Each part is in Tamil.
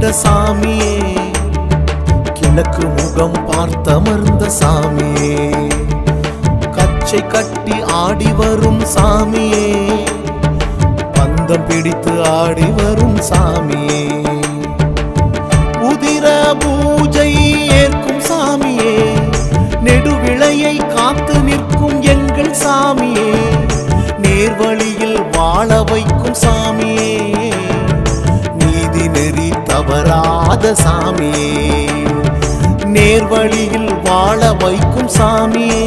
மாட சாமியே, கிழக்கு முகம் பார்த்தமர்ந்த சாமியே, கச்சை கட்டி ஆடி வரும் சாமியே, பந்தம் பிடித்து ஆடி வரும் சாமியே, உதிர பூஜை ஏற்கும் சாமியே, நெடுவிளையை காத்து நிற்கும் எங்கள் சாமியே, நேர்வழியில் வாழ வைக்கும் சாமியே, நீதி நெறி தவறாத சாமியே, நேர்வழியில் வாழ வைக்கும் சாமியே,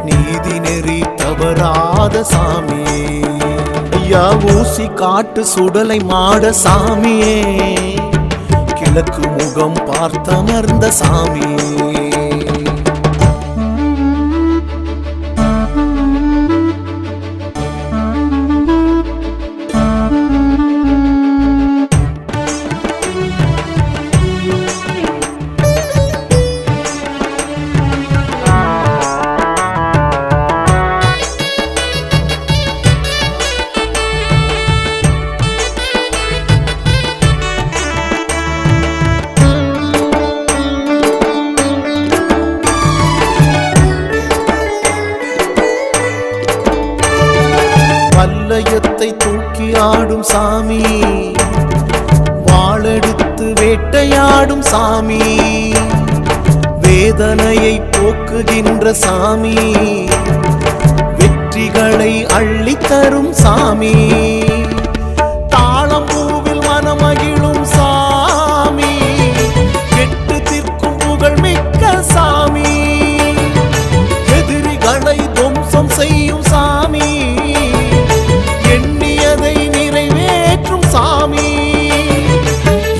நீதி நெறி தவறாத சாமியே, ஐயா ஊசி காட்டு சுடலை மாட சாமியே, கிழக்கு முகம் பார்த்தமர்ந்த சாமியே. வல்லயத்தை தூக்கி ஆடும் சாமி, வாளெடுத்து வேட்டையாடும் சாமி, வேதனையை போக்குகின்ற சாமி, வெற்றிகளை அள்ளித்தரும் சாமி, தாளம்பூவில் மனமகிழும் சாமி, கெட்டு தீர்க்கும் புகழ் மிக்க சாமி, எதிரிகளை துவம்சம் செய்யும் சாமி, சாமி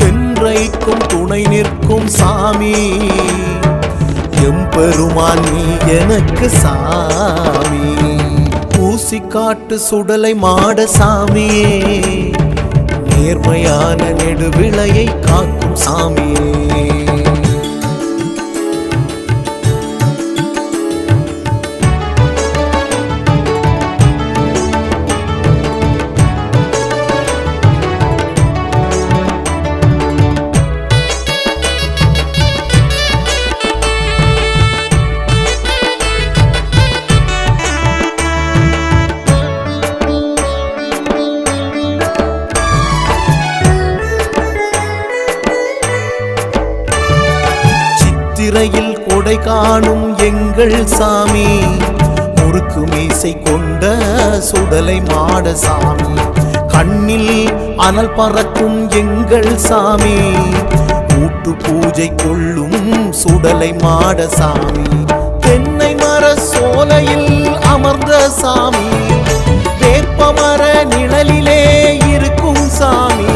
என்றைக்கும் துணை நிற்கும் சாமி, எம்பெருமான் நீ எனக்கு சாமி, ஊசி காட்டு சுடலை மாட சாமியே, நேர்மையான நெடுவிளையை காக்கும் சாமியே. சித்திரையில் கொடை காணும் எங்கள் சாமி, முறுக்கு மீசை கொண்ட சுடலை மாட சாமி, கண்ணில் அனல் பறக்கும் எங்கள் சாமி, கூட்டு பூஜை கொள்ளும் சுடலை மாட சாமி, தென்னை மர சோலையில் அமர்ந்த சாமி, வேப்பமர நிழலிலே இருக்கும் சாமி,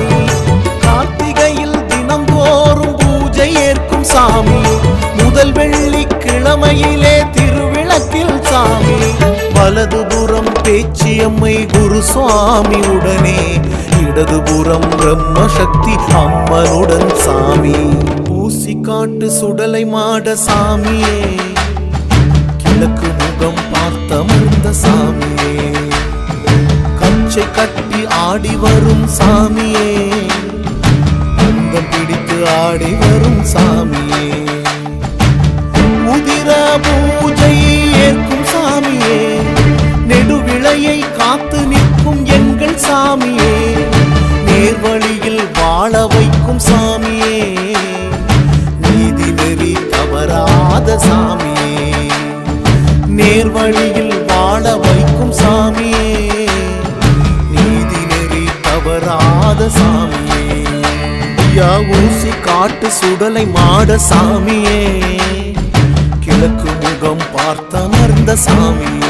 கார்த்திகையில் தினம்தோறும் பூஜை ஏற்கும் சாமி, முதல் வெள்ளிக்கிழமையிலே திருவிளக்கில் சாமி, வலதுபுறம் பேச்சியம்மை குரு சுவாமி உடனே, இடதுபுறம் பிரம்மசக்தி அம்மனுடன் சாமி, ஊசி காட்டு சுடலை மாட சாமியே, கிழக்கு முகம் பார்த்தமர்ந்த சாமியே, கச்சை கட்டி ஆடி வரும் சாமியே, பந்தம் பிடித்து ஆடி வரும் சாமியே, உதிர பூஜை ஏற்கும் சாமியே, நெடுவிளையை காத்து நிற்கும் எங்கள் சாமியே, நேர்வழியில் வாழ வைக்கும் சாமியே, நீதி நெறி தவறாத சாமியே, நேர்வழியில் வாழ வைக்கும் சாமியே, நீதி நெறி தவறாத சாமியே, ஐயா ஊசி காட்டு சுடலை மாட சாமியே, கிழக்கு முகம் பார்த்தமர்ந்த சாமியே.